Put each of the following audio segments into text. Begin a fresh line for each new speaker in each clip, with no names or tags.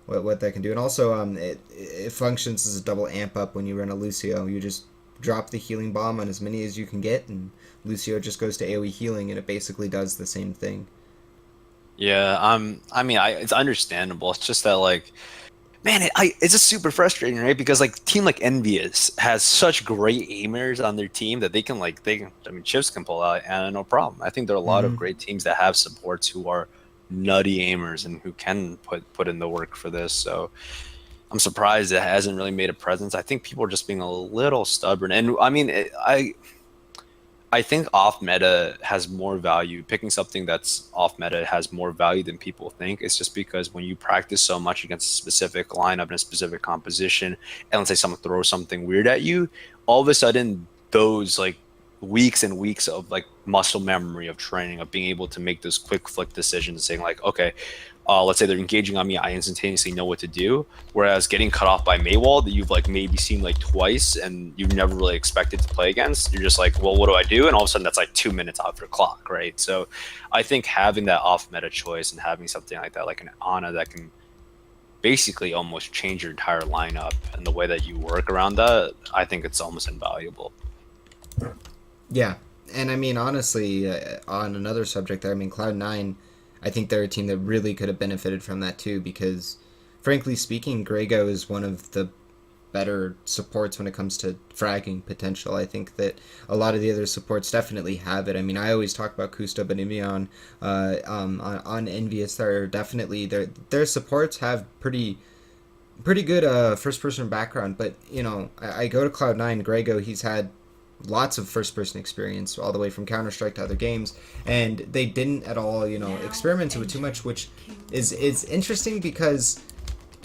what that can do. And also, it functions as a double amp up when you run a Lucio. You just drop the healing bomb on as many as you can get, and Lucio just goes to AoE healing, and it basically does the same thing.
Yeah, I mean, it's understandable. It's just that like, man, it's just super frustrating, right? Because like team like Envious has such great aimers on their team that I mean, Chips can pull out and no problem. I think there are a lot of
Hmm.
great teams that have supports who are nutty aimers and who can put in the work for this. So I'm surprised it hasn't really made a presence. I think people are just being a little stubborn, and I mean, I think off meta has more value. Picking something that's off meta has more value than people think. It's just because when you practice so much against a specific lineup and a specific composition, and let's say someone throws something weird at you, all of a sudden those like weeks and weeks of like muscle memory of training of being able to make those quick flick decisions, saying like, okay, let's say they're engaging on me, I instantaneously know what to do. Whereas getting cut off by Maywall that you've like maybe seen like twice and you've never really expected to play against, you're just like, well, what do I do? And all of a sudden that's like 2 minutes off your clock, right? So I think having that off meta choice and having something like that, like an Ana that can basically almost change your entire lineup and the way that you work around that, I think it's almost invaluable.
Yeah, and I mean honestly, on another subject there, I mean Cloud9, I think they're a team that really could have benefited from that too because, frankly speaking, Grego is one of the better supports when it comes to fragging potential. I think that a lot of the other supports definitely have it. I mean, I always talk about Kusta, but Imeon, on Envious, they're definitely their supports have pretty good first person background. But I go to Cloud9, Grego, he's had lots of first person experience all the way from Counter-Strike to other games, and they didn't at all experiment with too much, which is interesting because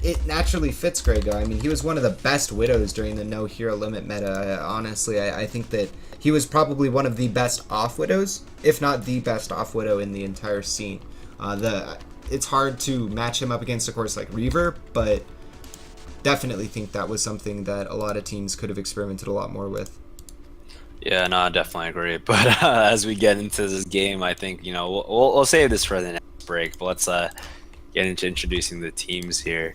it naturally fits Grego. I mean, he was one of the best Widows during the no hero limit meta. Honestly, I think that he was probably one of the best off Widows, if not the best off Widow in the entire scene. The It's hard to match him up against a course like Reaver, but definitely think that was something that a lot of teams could have experimented a lot more with.
Yeah, no, I definitely agree. But as we get into this game, I think we'll save this for the next break. But let's get into introducing the teams here.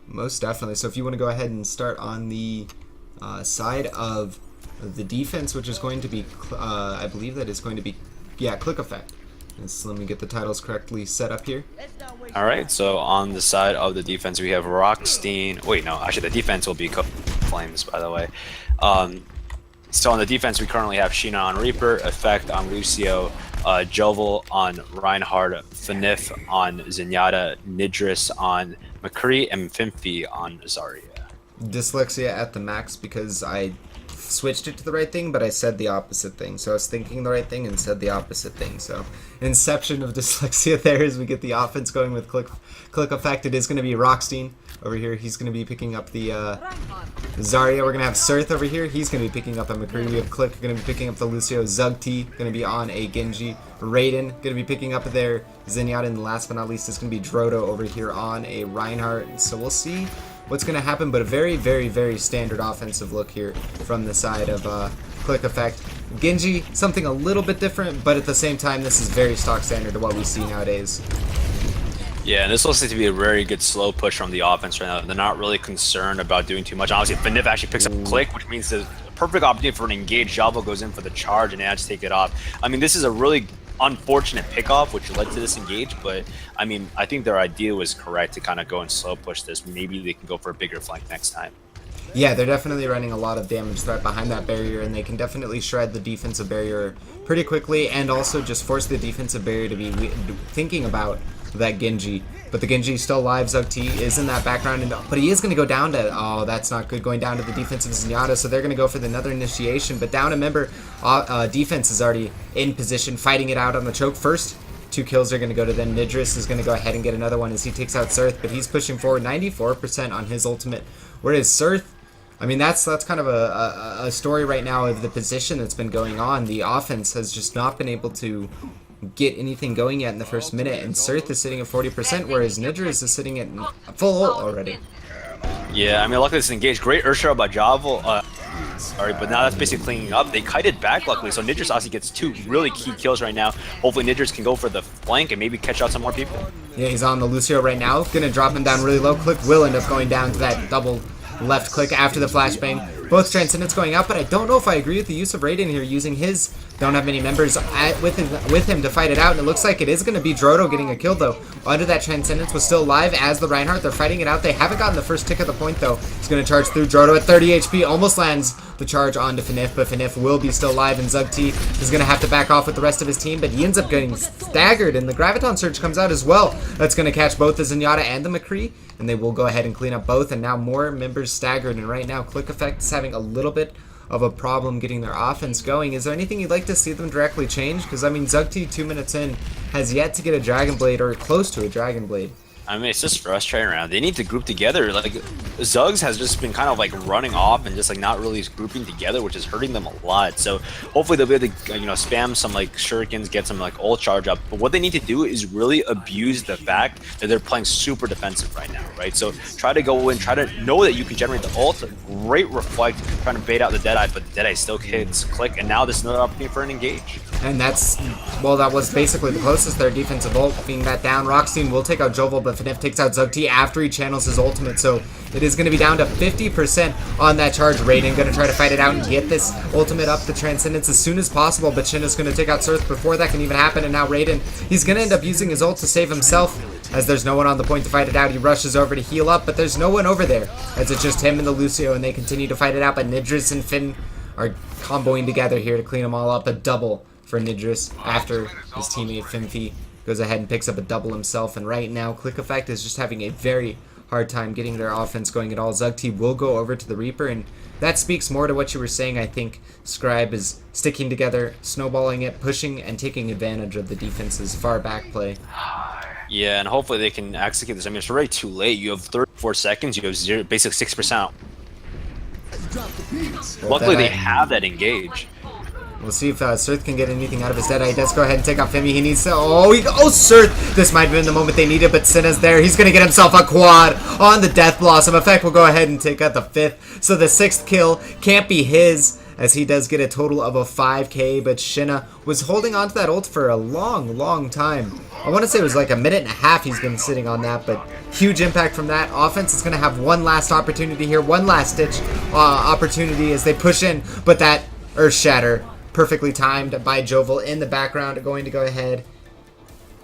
Most definitely. So if you want to go ahead and start on the side of the defense, which is going to be, I believe that is going to be, yeah, Click Effect. So let me get the titles correctly set up here.
All right, so on the side of the defense, we have Rockstein. Wait, no, actually, the defense will be Flames, by the way. So on the defense, we currently have Sheena on Reaper, Effect on Lucio, Jovel on Reinhardt, Fanif on Zenyatta, Nidris on McCree, and Fimpy on Zarya.
Dyslexia at the max because I switched it to the right thing, but I said the opposite thing. So I was thinking the right thing and said the opposite thing. So inception of dyslexia there as we get the offense going with click effect. It is going to be Rockstein over here. He's going to be picking up the Zarya. We're going to have Surth over here. He's going to be picking up a McCree. We have Click going to be picking up the Lucio. Zugti going to be on a Genji. Raiden going to be picking up their Zenyatta. And last but not least is going to be Drodo over here on a Reinhardt. So we'll see what's going to happen, but a very, very, very standard offensive look here from the side of Click Effect. Genji, something a little bit different, but at the same time, this is very stock standard to what we see nowadays.
Yeah, and this looks like to be a very good slow push from the offense right now. They're not really concerned about doing too much. Honestly, Fanif actually picks up a Click, which means the perfect opportunity for an engaged Java goes in for the charge and they just take it off. I mean, this is a really unfortunate pickoff, which led to this engage, but I mean, I think their idea was correct to kind of go and slow push this. Maybe they can go for a bigger flank next time.
Yeah, they're definitely running a lot of damage threat behind that barrier, and they can definitely shred the defensive barrier pretty quickly, and also just force the defensive barrier to be thinking about that Genji. But the Genji is still alive. Zugti is in that background, but he is going to go down to, oh, that's not good, going down to the defensive Zenyatta, so they're going to go for another initiation. But down, remember, defense is already in position, fighting it out on the choke first. 2 kills are going to go to them. Nidris is going to go ahead and get another one as he takes out Surth, but he's pushing forward 94% on his ultimate. Whereas Surth, I mean, that's kind of a story right now of the position that's been going on. The offense has just not been able to get anything going yet in the first minute, and Surth is sitting at 40%, whereas Nidris is sitting at full ult already.
Yeah, I mean, luckily it's engaged. Great Ursula by Javel. Sorry, but now that's basically cleaning up. They kited back, luckily, so Nidris obviously gets 2 really key kills right now. Hopefully Nidris can go for the flank and maybe catch out some more people.
Yeah, he's on the Lucio right now. Gonna drop him down really low. Click will end up going down to that double left click after the flashbang. Both Transcendents going out, but I don't know if I agree with the use of Raiden here, using his don't have many members with him to fight it out, and it looks like it is going to be Drodo getting a kill, though. Under that Transcendence was still alive as the Reinhardt. They're fighting it out. They haven't gotten the first tick of the point, though. He's going to charge through. Drodo at 30 HP, almost lands the charge onto Fnif, but Fnif will be still alive, and ZugT is going to have to back off with the rest of his team, but he ends up getting staggered, and the Graviton Surge comes out as well. That's going to catch both the Zenyatta and the McCree, and they will go ahead and clean up both, and now more members staggered, and right now Click Effect is having a little bit of a problem getting their offense going. Is there anything you'd like to see them directly change? Because, I mean, ZugT 2 minutes in has yet to get a Dragon Blade or close to a Dragon Blade.
I mean, it's just frustrating around. They need to group together. Like, Zuggs has just been kind of like running off and just like not really grouping together, which is hurting them a lot. So hopefully they'll be able to, you know, spam some like shurikens, get some like ult charge up. But what they need to do is really abuse the fact that they're playing super defensive right now, right? So try to go in, try to know that you can generate the ult, great reflect, trying to bait out the Deadeye, but the Deadeye still hits Click, and now there's another opportunity for an engage.
And that's, well, that was basically the closest their defensive ult, being that down. Rockstein will take out Jovel, but Fnif takes out ZugT after he channels his ultimate, so it is going to be down to 50% on that charge. Raiden going to try to fight it out and get this ultimate up the Transcendence as soon as possible, but Shin is going to take out Surth before that can even happen, and now Raiden, he's going to end up using his ult to save himself, as there's no one on the point to fight it out. He rushes over to heal up, but there's no one over there, as it's just him and the Lucio, and they continue to fight it out, but Nidris and Finn are comboing together here to clean them all up. A double for Nidris after his teammate Fimfi goes ahead and picks up a double himself, and right now Click Effect is just having a very hard time getting their offense going at all. ZugT will go over to the Reaper, and that speaks more to what you were saying. I think Scribe is sticking together, snowballing it, pushing, and taking advantage of the defense's far back play.
Yeah, and hopefully they can execute this. I mean, it's already too late. You have 34 seconds, you have zero, basically 6%.
Well,
luckily they have that engage.
We'll see if Surth can get anything out of his Deadeye. He does go ahead and take out Femi. He needs to... Oh, Surth! This might have been the moment they needed, but Senna's there. He's going to get himself a quad on the Death Blossom. Effect will go ahead and take out the 5th. So the 6th kill can't be his, as he does get a total of a 5k, but Shinna was holding on to that ult for a long, long time. I want to say it was like a minute and a half he's been sitting on that, but huge impact from that. Offense is going to have one last opportunity here, one last ditch opportunity as they push in, but that Earth Shatter, perfectly timed by Jovel in the background, going to go ahead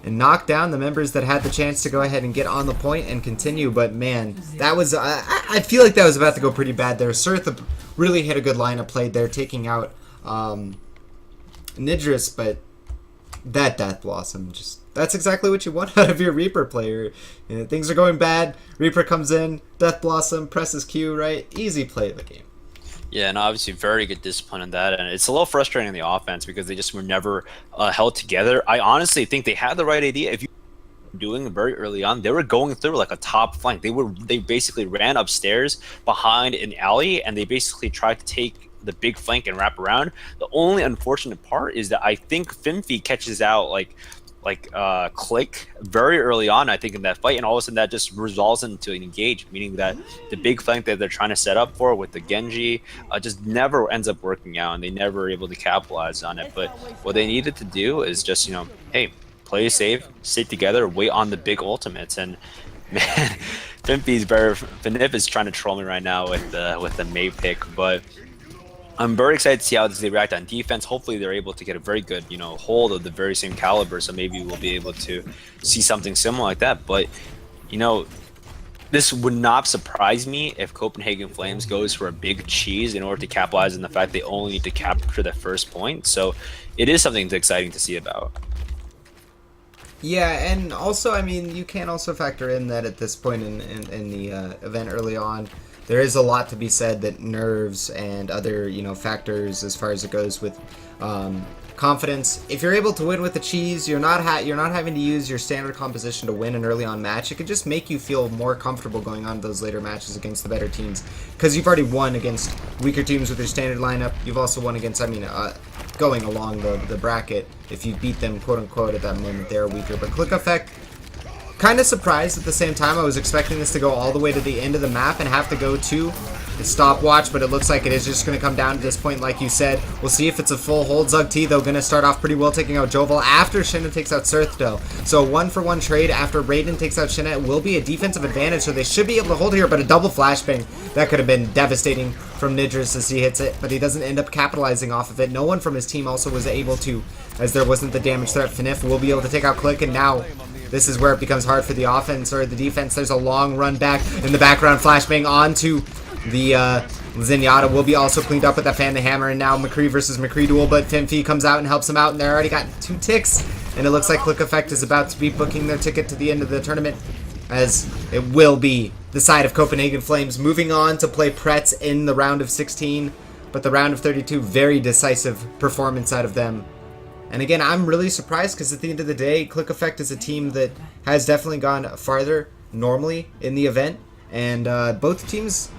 and knock down the members that had the chance to go ahead and get on the point and continue. But man, that was, I feel like that was about to go pretty bad there. Surth really hit a good lineup played there, taking out Nidris, but that Death Blossom, just, that's exactly what you want out of your Reaper player. You know, things are going bad, Reaper comes in, Death Blossom, presses Q, right? Easy play of the game.
Yeah, and obviously very good discipline in that, and it's a little frustrating in the offense because they just were never held together. I honestly think they had the right idea. If you were doing very early on, they were going through like a top flank. They basically ran upstairs behind an alley, and they basically tried to take the big flank and wrap around. The only unfortunate part is that I think Fimfi catches out like Click very early on, I think, in that fight, and all of a sudden that just resolves into an engage, meaning that the big flank that they're trying to set up for with the Genji just never ends up working out, and they never were able to capitalize on it. But what they needed to do is just, you know, hey, play safe, sit together, wait on the big ultimates. And man, Fnif is trying to troll me right now with the May pick, but I'm very excited to see how they react on defense. Hopefully they're able to get a very good, you know, hold of the very same caliber, so maybe we'll be able to see something similar like that. But, you know, this would not surprise me if Copenhagen Flames goes for a big cheese in order to capitalize on the fact they only need to capture the first point. So it is something that's exciting to see about.
Yeah, and also, I mean, you can also factor in that at this point in the event early on, there is a lot to be said that nerves and other, you know, factors as far as it goes with confidence. If you're able to win with the cheese, you're not having to use your standard composition to win an early on match. It could just make you feel more comfortable going on those later matches against the better teams, because you've already won against weaker teams with your standard lineup. You've also won against, I mean, going along the bracket, if you beat them, quote unquote, at that moment they're weaker. But Click Effect, Kind of surprised at the same time. I was expecting this to go all the way to the end of the map and have to go to the stopwatch, but it looks like it is just going to come down to this point, like you said. We'll see if it's a full hold. Zug T, though, going to start off pretty well, taking out Jovel after Shinna takes out Surthdo. So a 1-for-1 trade after Raiden takes out Shinna. It will be a defensive advantage, so they should be able to hold here, but a double flashbang, that could have been devastating from Nidris as he hits it, but he doesn't end up capitalizing off of it. No one from his team also was able to, as there wasn't the damage threat. Fnif will be able to take out Click, and now this is where it becomes hard for the offense or the defense. There's a long run back in the background, flashbang onto the Zenyatta will be also cleaned up with that Fan the Hammer, and now McCree versus McCree duel, but Fimfy comes out and helps him out, and they already got 2 ticks, and it looks like Click Effect is about to be booking their ticket to the end of the tournament, as it will be the side of Copenhagen Flames moving on to play Pretz in the round of 16, but the round of 32, very decisive performance out of them. And again, I'm really surprised because at the end of the day, Click Effect is a team that has definitely gone farther normally in the event, and both teams,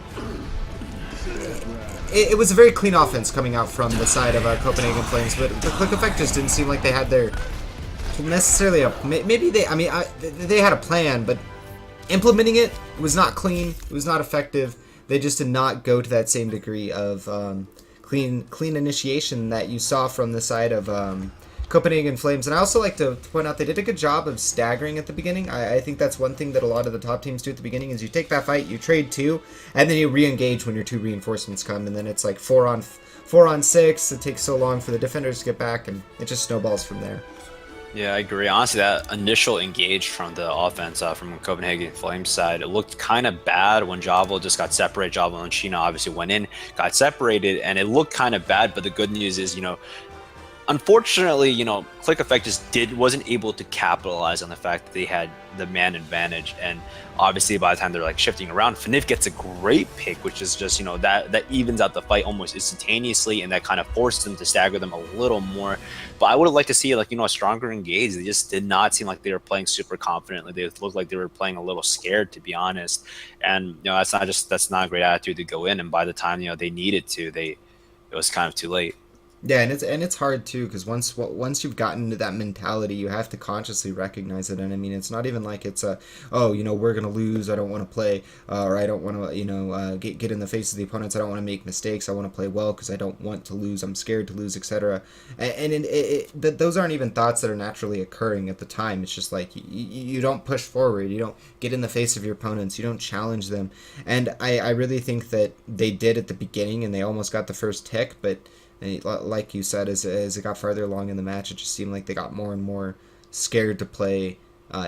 it was a very clean offense coming out from the side of Copenhagen Flames, but the Click Effect just didn't seem like they had their necessarily maybe they, I mean, they had a plan, but implementing it was not clean, it was not effective. They just did not go to that same degree of clean initiation that you saw from the side of Copenhagen Flames. And I also like to point out they did a good job of staggering at the beginning. I think that's one thing that a lot of the top teams do at the beginning is you take that fight, you trade 2, and then you re-engage when your 2 reinforcements come, and then it's like 4 on 6. It takes so long for the defenders to get back, and it just snowballs from there.
Yeah, I agree. Honestly, that initial engage from the offense from Copenhagen Flames side, it looked kind of bad when Javel just got separated. Javel and Sheena obviously went in, got separated, and it looked kind of bad. But the good news is, unfortunately, Click Effect just wasn't able to capitalize on the fact that they had the man advantage, and obviously by the time they're like shifting around, Fnif gets a great pick, which is just that evens out the fight almost instantaneously, and that kind of forced them to stagger them a little more. But I would have liked to see a stronger engage. They just did not seem like they were playing super confidently. They looked like they were playing a little scared, to be honest. And that's not a great attitude to go in. And by the time they needed to, it was kind of too late.
Yeah, and it's hard too, because once you've gotten into that mentality, you have to consciously recognize it. And I mean, it's not even like it's we're gonna lose, I don't want to play, or I don't want to get in the face of the opponents, I don't want to make mistakes, I want to play well because I don't want to lose, I'm scared to lose, etc. And those aren't even thoughts that are naturally occurring at the time. It's just like you don't push forward, you don't get in the face of your opponents, you don't challenge them. And I really think that they did at the beginning, and they almost got the first tick, but like you said, as it got farther along in the match, it just seemed like they got more and more scared to play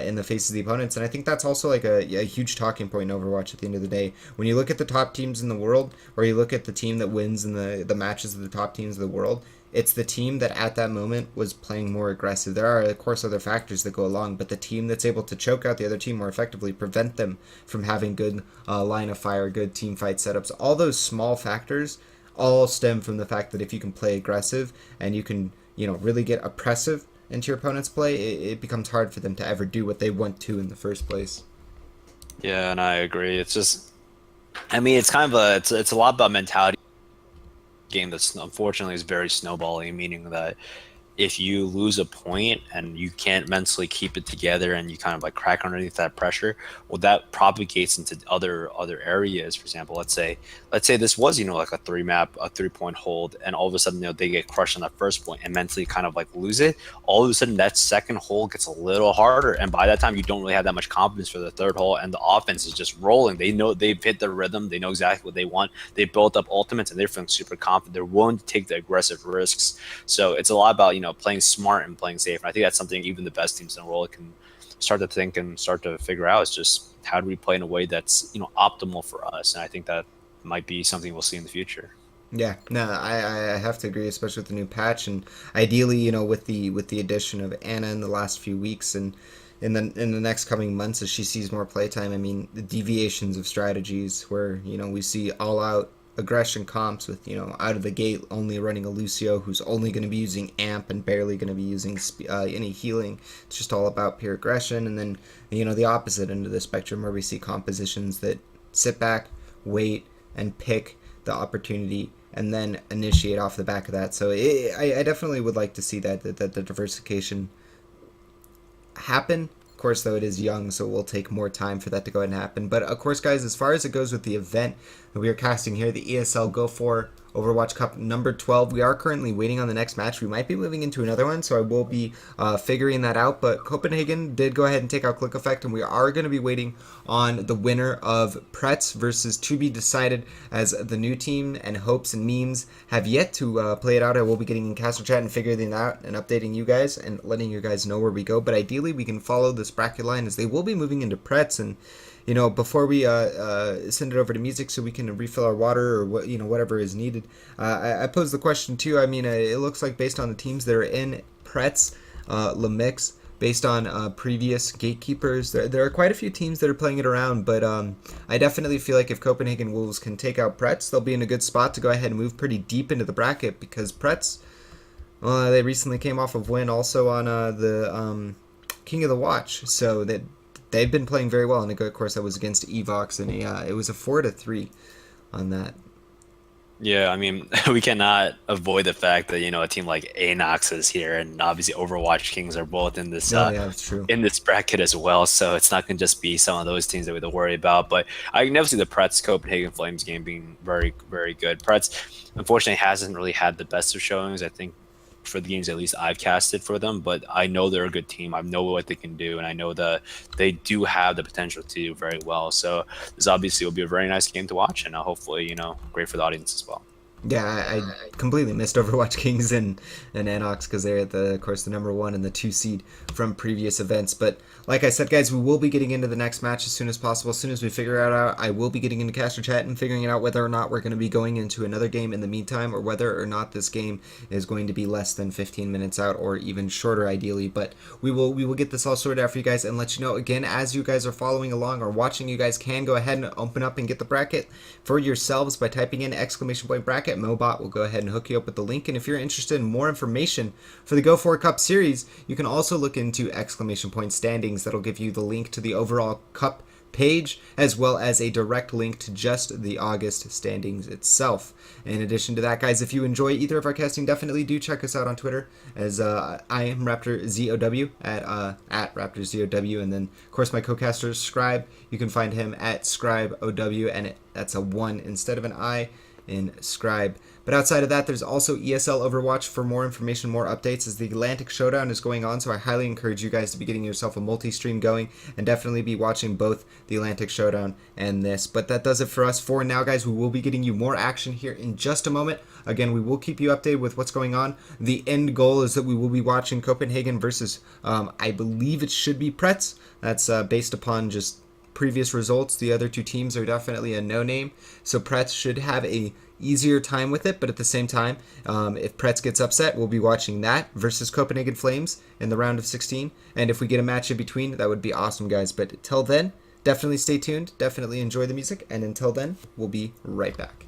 in the face of the opponents. And I think that's also like a huge talking point in Overwatch at the end of the day. When you look at the top teams in the world, or you look at the team that wins in the matches of the top teams of the world, it's the team that at that moment was playing more aggressive. There are, of course, other factors that go along, but the team that's able to choke out the other team more effectively, prevent them from having good line of fire, good team fight setups, all those small factors all stem from the fact that if you can play aggressive and you can, really get oppressive into your opponent's play, it becomes hard for them to ever do what they want to in the first place.
Yeah, and I agree. It's just, it's kind of it's a lot about mentality. Game that's unfortunately is very snowballing, meaning that if you lose a point and you can't mentally keep it together and you kind of like crack underneath that pressure, well, that propagates into other areas. For example, let's say this was like a 3-point hold, and all of a sudden they get crushed on that first point and mentally kind of like lose it. All of a sudden that second hold gets a little harder, and by that time you don't really have that much confidence for the third hole, and the offense is just rolling. They know they've hit their rhythm, they know exactly what they want, they built up ultimates, and they're feeling super confident, they're willing to take the aggressive risks. So it's a lot about playing smart and playing safe. And I think that's something even the best teams in the world can start to think and start to figure out, is just how do we play in a way that's optimal for us. And I think that might be something we'll see in the future.
Yeah, no, I have to agree, especially with the new patch, and ideally, with the addition of Anna in the last few weeks, and in the next coming months as she sees more playtime. I mean, the deviations of strategies where we see all out aggression comps with out of the gate only running a Lucio who's only going to be using amp and barely going to be using any healing. It's just all about pure aggression. And then the opposite end of the spectrum where we see compositions that sit back, wait, and pick the opportunity and then initiate off the back of that. So I definitely would like to see that the diversification happen course, though, it is young, so it will take more time for that to go ahead and happen. But of course, guys, as far as it goes with the event that we are casting here, the ESL Go4 Overwatch Cup number 12. We are currently waiting on the next match. We might be moving into another one, so I will be figuring that out. But CopenHagen did go ahead and take out Click Effect, and we are going to be waiting on the winner of Pretz versus To Be Decided, as the new team and Hopes and Memes have yet to play it out. I will be getting in Castle Chat and figuring it out and updating you guys and letting you guys know where we go. But ideally, we can follow this bracket line, as they will be moving into Pretz. And before we send it over to music so we can refill our water or whatever is needed, I pose the question too. I mean, it looks like based on the teams that are in Pretz, Lemix, based on previous gatekeepers, there are quite a few teams that are playing it around. But I definitely feel like if Copenhagen Wolves can take out Pretz, they'll be in a good spot to go ahead and move pretty deep into the bracket, because Pretz, they recently came off of win also on the King of the Watch, so that they've been playing very well. And of course, that was against Evox, and it was a 4-3 on that.
Yeah, I mean, we cannot avoid the fact that a team like Anox is here, and obviously Overwatch Kings are both in this
Yeah, that's true.
in this bracket as well. So it's not going to just be some of those teams that we have to worry about. But I can never see the Pretz Copenhagen Flames game being very, very good. Pretz, unfortunately, hasn't really had the best of showings, I think, for the games at least I've casted for them. But I know they're a good team. I know what they can do, and I know that they do have the potential to do very well. So this obviously will be a very nice game to watch, and hopefully, great for the audience as well.
Yeah, I completely missed Overwatch Kings and Anox, because they're of course the number 1 and the 2 seed from previous events. But like I said, guys, we will be getting into the next match as soon as possible. As soon as we figure it out, I will be getting into Caster Chat and figuring out whether or not we're going to be going into another game in the meantime, or whether or not this game is going to be less than 15 minutes out, or even shorter ideally. But we will get this all sorted out for you guys and let you know. Again, as you guys are following along or watching, you guys can go ahead and open up and get the bracket for yourselves by typing in !bracket. Mobot will go ahead and hook you up with the link. And if you're interested in more information for the Go4 Cup series, you can also look into !standings. That'll give you the link to the overall cup page, as well as a direct link to just the August standings itself. In addition to that, guys, if you enjoy either of our casting, definitely do check us out on Twitter, as I am RaptorZOW at RaptorZOW, and then of course my co-caster Scribe, you can find him at ScribeOW, and that's a 1 instead of an I in Scribe. But outside of that, there's also ESL Overwatch for more information, more updates, as the Atlantic Showdown is going on. So I highly encourage you guys to be getting yourself a multi-stream going, and definitely be watching both the Atlantic Showdown and this. But that does it for us for now, guys. We will be getting you more action here in just a moment. Again, we will keep you updated with what's going on. The end goal is that we will be watching Copenhagen versus, I believe it should be Pretz. That's based upon just previous results. The other two teams are definitely a no-name, so Pretz should have a easier time with it. But at the same time, if Pretz gets upset, we'll be watching that versus Copenhagen Flames in the round of 16. And if we get a match in between, that would be awesome, guys. But till then, definitely stay tuned, definitely enjoy the music, and until then, we'll be right back.